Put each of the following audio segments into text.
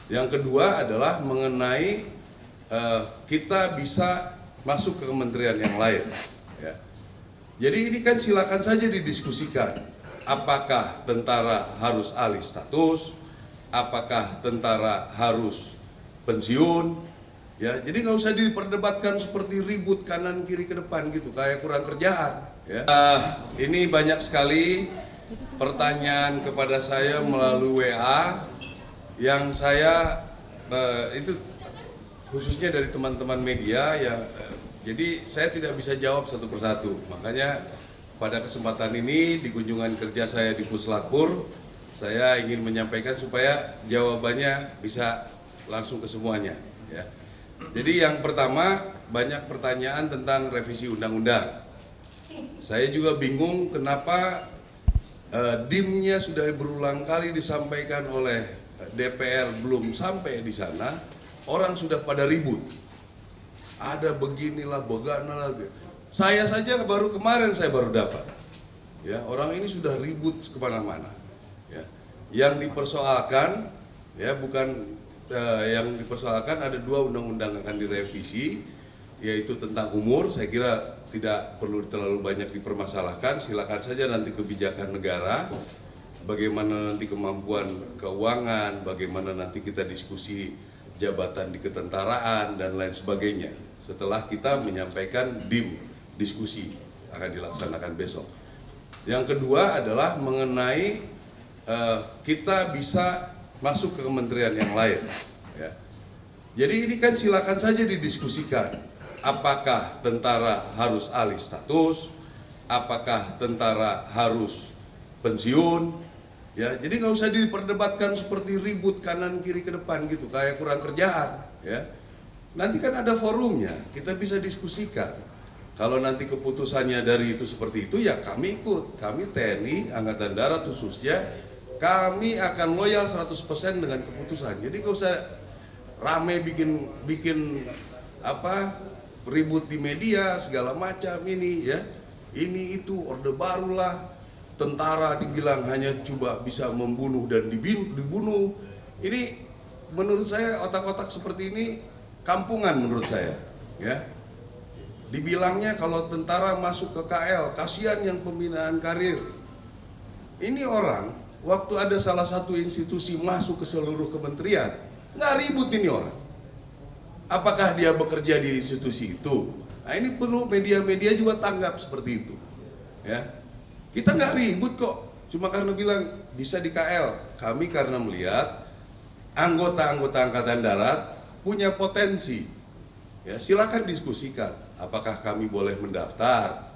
Yang kedua adalah mengenai kita bisa masuk ke kementerian yang lain. Ya. Jadi ini kan silakan saja didiskusikan. Apakah tentara harus alih status? Apakah tentara harus pensiun? Ya, jadi nggak usah diperdebatkan seperti ribut kanan kiri ke depan gitu, kayak kurang kerjaan. Ya. Ini banyak sekali pertanyaan kepada saya melalui WA yang saya itu khususnya dari teman-teman media ya. Jadi saya tidak bisa jawab satu persatu. Makanya pada kesempatan ini di kunjungan kerja saya di Puslapor, saya ingin menyampaikan supaya jawabannya bisa langsung ke semuanya. Ya. Jadi yang pertama, banyak pertanyaan tentang revisi undang-undang. Saya juga bingung kenapa DIM-nya sudah berulang kali disampaikan oleh DPR belum sampai di sana, orang sudah pada ribut. Ada beginilah, begana lagi. Saya saja baru kemarin saya baru dapat. Ya, orang ini sudah ribut kemana-mana. Ya. Yang dipersoalkan, ya bukan yang dipersoalkan ada 2 undang-undang akan direvisi, yaitu tentang umur. Saya kira tidak perlu terlalu banyak dipermasalahkan. Silakan saja nanti kebijakan negara, bagaimana nanti kemampuan keuangan, bagaimana nanti kita diskusi jabatan di ketentaraan dan lain sebagainya. Setelah kita menyampaikan DIM, diskusi akan dilaksanakan besok. Yang kedua adalah mengenai kita bisa masuk ke kementerian yang lain. Ya. Jadi ini kan silakan saja didiskusikan. Apakah tentara harus alih status? Apakah tentara harus pensiun? Ya, jadi nggak usah diperdebatkan seperti ribut kanan kiri ke depan gitu, kayak kurang kerjaan. Ya, nanti kan ada forumnya, kita bisa diskusikan. Kalau nanti keputusannya dari itu seperti itu, ya kami ikut. Kami TNI, Angkatan Darat khususnya, kami akan loyal 100% dengan keputusan. Jadi nggak usah rame bikin ribut di media segala macam ini ya. Ini itu orde barulah, tentara dibilang hanya coba bisa membunuh dan dibunuh. Ini menurut saya otak-otak seperti ini kampungan menurut saya ya. Dibilangnya kalau tentara masuk ke KL, kasihan yang pembinaan karir. Ini orang waktu ada salah satu institusi masuk ke seluruh kementerian, nggak ribut ini orang. Apakah dia bekerja di institusi itu? Nah ini perlu media-media juga tanggap seperti itu. Ya, kita nggak ribut kok, cuma karena bilang bisa di KL. Kami karena melihat anggota-anggota Angkatan Darat punya potensi. Ya, silakan diskusikan. Apakah kami boleh mendaftar?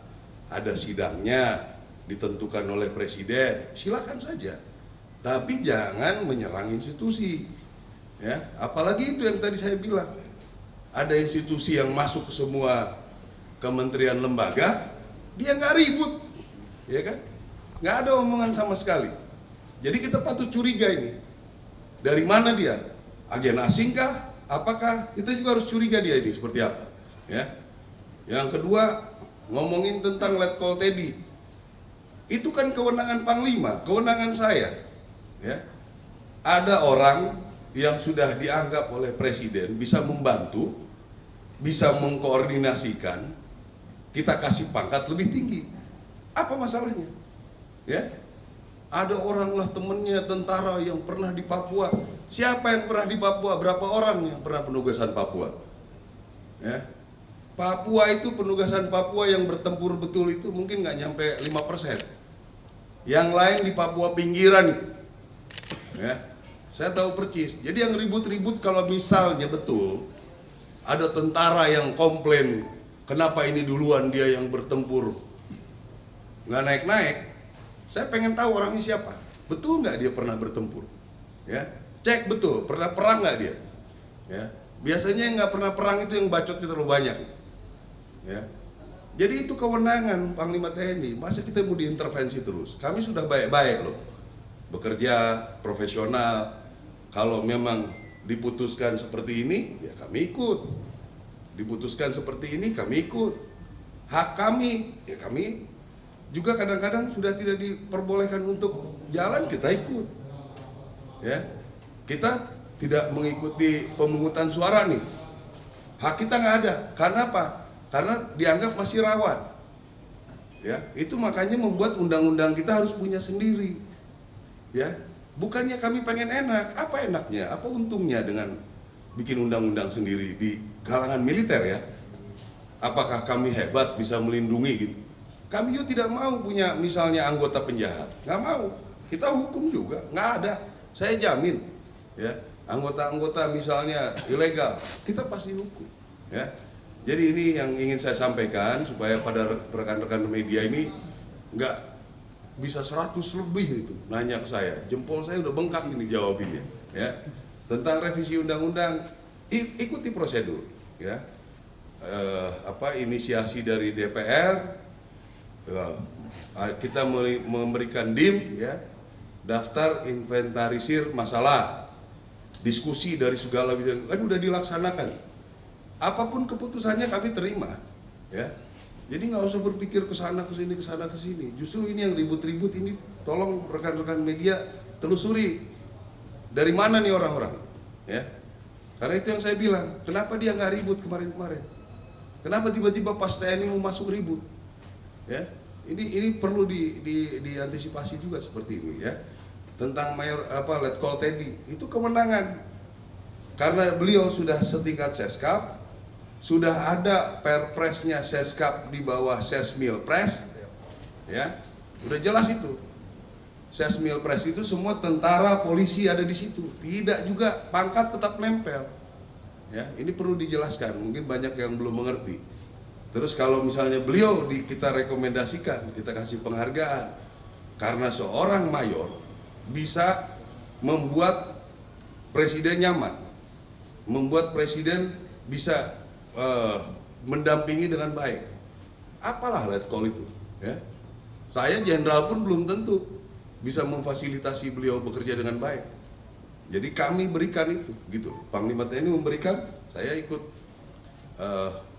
Ada sidangnya, ditentukan oleh presiden, silakan saja. Tapi jangan menyerang institusi. Ya, apalagi itu yang tadi saya bilang. Ada institusi yang masuk ke semua kementerian lembaga, dia nggak ribut, ya kan? Nggak ada omongan sama sekali. Jadi kita patut curiga ini. Dari mana dia? Agen asing kah? Apakah? Kita juga harus curiga dia ini seperti apa. Ya. Yang kedua, ngomongin tentang Letkol Teddy. Itu kan kewenangan Panglima, kewenangan saya. Ya. Ada orang yang sudah dianggap oleh Presiden bisa membantu, bisa mengkoordinasikan, kita kasih pangkat lebih tinggi. Apa masalahnya? Ya. Ada orang lah temennya tentara yang pernah di Papua. Siapa yang pernah di Papua? Berapa orang yang pernah penugasan Papua? Ya. Papua itu penugasan Papua yang bertempur betul itu mungkin nggak nyampe 5%. Yang lain di Papua pinggiran itu. Ya. Saya tahu percis. Jadi yang ribut-ribut kalau misalnya betul ada tentara yang komplain kenapa ini duluan dia yang bertempur nggak naik-naik. Saya pengen tahu orangnya siapa. Betul nggak dia pernah bertempur? Ya, cek betul. Pernah perang nggak dia? Ya, biasanya yang nggak pernah perang itu yang bacotnya terlalu banyak. Ya, jadi itu kewenangan Panglima TNI. Masa kita mau diintervensi terus? Kami sudah baik-baik loh, bekerja profesional. Kalau memang diputuskan seperti ini, ya kami ikut. Diputuskan seperti ini, kami ikut. Hak kami, ya kami juga kadang-kadang sudah tidak diperbolehkan untuk jalan, kita ikut. Ya, kita tidak mengikuti pemungutan suara nih. Hak kita nggak ada. Karena apa? Karena dianggap masih rawan. Ya, itu makanya membuat undang-undang kita harus punya sendiri. Ya, bukannya kami pengen enak. Apa enaknya? Apa untungnya dengan bikin undang-undang sendiri di kalangan militer ya? Apakah kami hebat bisa melindungi gitu? Kami juga tidak mau punya misalnya anggota penjahat, nggak mau. Kita hukum juga, nggak ada. Saya jamin, ya anggota-anggota misalnya ilegal, kita pasti hukum. Ya, jadi ini yang ingin saya sampaikan supaya pada rekan-rekan media ini nggak bisa 100 lebih itu nanya ke saya. Jempol saya udah bengkak ini jawabinnya. Ya, tentang revisi undang-undang, ikuti prosedur. Ya, inisiasi dari DPR. Kita memberikan DIM ya, daftar inventarisir masalah, diskusi dari segala bidang, kan udah dilaksanakan. Apapun keputusannya kami terima ya. Jadi nggak usah berpikir ke sana ke sini ke sana ke sini. Justru ini yang ribut-ribut ini, tolong rekan-rekan media telusuri dari mana nih orang-orang ya. Karena itu yang saya bilang, kenapa dia nggak ribut kemarin-kemarin? Kenapa tiba-tiba pas TNI mau masuk ribut? Ya, ini perlu diantisipasi juga seperti ini ya. Tentang Letkol Teddy, itu kemenangan karena beliau sudah setingkat Seskap, sudah ada perpresnya Seskap di bawah Sesmilpres, ya, udah jelas itu. Sesmilpres itu semua tentara, polisi ada di situ, tidak juga pangkat tetap nempel. Ya, ini perlu dijelaskan, mungkin banyak yang belum mengerti. Terus kalau misalnya beliau kita rekomendasikan, kita kasih penghargaan karena seorang mayor bisa membuat presiden nyaman, membuat presiden bisa mendampingi dengan baik. Apalah Letkol itu, ya. Saya jenderal pun belum tentu bisa memfasilitasi beliau bekerja dengan baik. Jadi kami berikan itu, gitu. Panglima TNI memberikan, saya ikut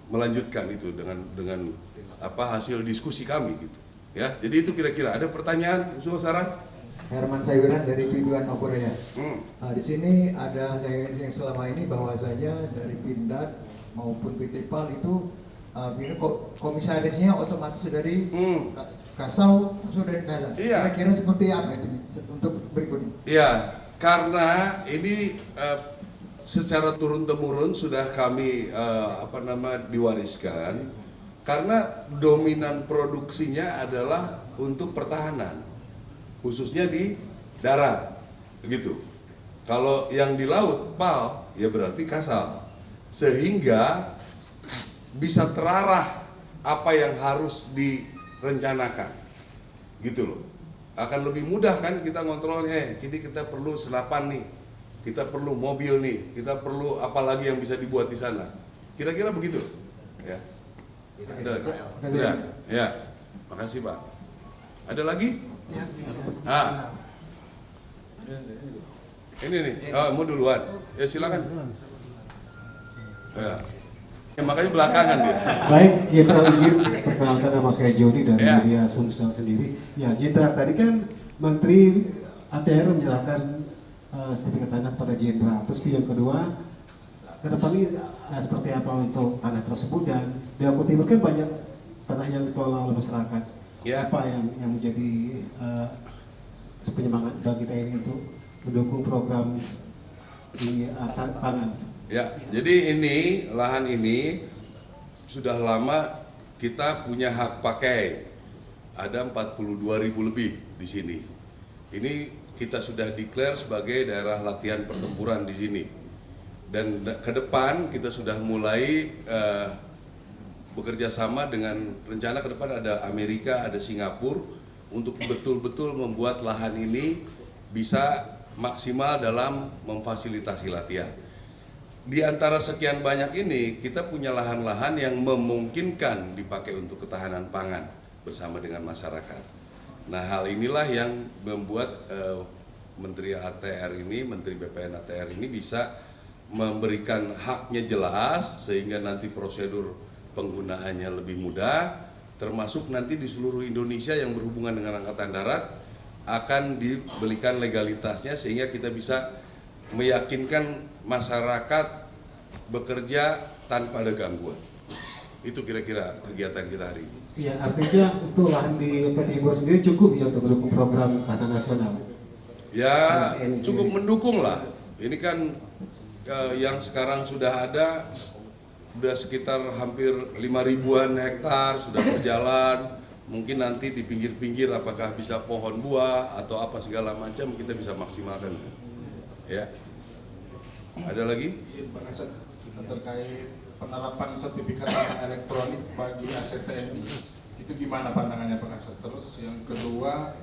melanjutkan itu dengan hasil diskusi kami gitu ya. Jadi itu kira-kira ada pertanyaan, usul, saran. Herman Sayuran dari Tujuan Okuraya. Di sini ada yang selama ini bahwasanya dari Pindad maupun PT PAL itu komisarisnya otomatis dari Kasau sudah dari Dalam. Iya. Kira-kira seperti apa itu untuk berikutnya? Iya, karena ini secara turun-temurun sudah kami diwariskan karena dominan produksinya adalah untuk pertahanan, khususnya di darat, begitu. Kalau yang di laut PAL ya berarti Kasal, sehingga bisa terarah apa yang harus direncanakan, gitu loh. Akan lebih mudah kan kita ngontrolnya. Kini kita perlu senapan nih, kita perlu mobil nih, kita perlu apa lagi yang bisa dibuat di sana. Kira-kira begitu, ya. Ada lagi? Sudah, ya. Makasih Pak. Ada lagi? Ah, ini nih. Oh, mau duluan? Ya silakan. Ya. Ya, makanya belakangan dia. Baik, Jenderal izin perkenalkan nama saya Joni dari media Sumsel sendiri. Ya, Jenderal tadi kan Menteri ATR menyerahkan sertifikat tanah pada Jenderal. Terus yang kedua, ke depan ini seperti apa untuk tanah tersebut, dan di Aku Timur kan banyak tanah yang dikelola oleh masyarakat. Ya. Apa yang menjadi penyemangat bagi kita ini untuk mendukung program di pangan? Ya, jadi ini lahan ini sudah lama kita punya hak pakai. Ada 42.000 lebih di sini. Ini kita sudah declare sebagai daerah latihan pertempuran di sini. Dan ke depan kita sudah mulai bekerja sama dengan rencana ke depan ada Amerika, ada Singapura untuk betul-betul membuat lahan ini bisa maksimal dalam memfasilitasi latihan. Di antara sekian banyak ini, kita punya lahan-lahan yang memungkinkan dipakai untuk ketahanan pangan bersama dengan masyarakat. Nah, hal inilah yang membuat Menteri ATR ini, Menteri BPN ATR ini bisa memberikan haknya jelas, sehingga nanti prosedur penggunaannya lebih mudah, termasuk nanti di seluruh Indonesia yang berhubungan dengan Angkatan Darat akan diberikan legalitasnya, sehingga kita bisa meyakinkan masyarakat bekerja tanpa ada gangguan. Itu kira-kira kegiatan kita hari ini. Iya, artinya untuk lahan di PT Ibu sendiri cukup ya untuk mendukung program tahanan nasional. Ya, cukup mendukung lah. Ini kan yang sekarang sudah ada, sudah sekitar hampir 5.000-an hektar sudah berjalan. Mungkin nanti di pinggir-pinggir apakah bisa pohon buah atau apa segala macam kita bisa maksimalkan. Ya. Ada lagi? Iya, Pak Kasat, terkait penerapan sertifikat tanah elektronik bagi aset TNI itu gimana pandangannya Pak Kasat? Terus yang kedua,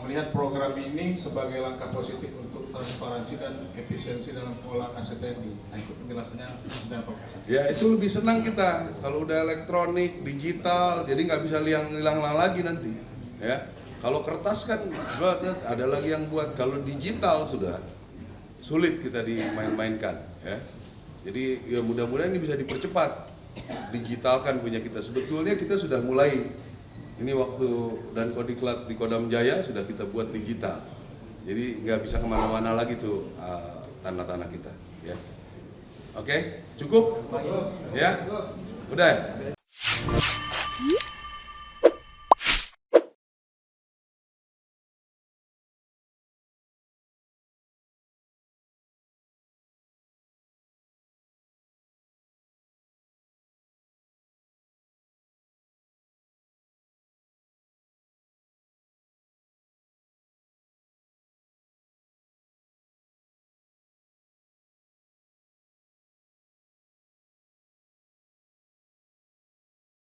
melihat program ini sebagai langkah positif untuk transparansi dan efisiensi dalam pengolahan aset TNI. Nah itu penjelasannya dari Pak Kasat. Ya itu lebih senang kita kalau udah elektronik, digital, jadi nggak bisa hilang lagi nanti. Ya, kalau kertas kan ada lagi yang buat, kalau digital sudah sulit kita dimain-mainkan. Ya, jadi ya mudah-mudahan ini bisa dipercepat, digitalkan punya kita. Sebetulnya kita sudah mulai. Ini waktu dan Kodiklat di Kodam Jaya sudah kita buat digital. Jadi nggak bisa kemana-mana lagi tuh tanah-tanah kita. Ya. Oke, cukup? Ya? Udah?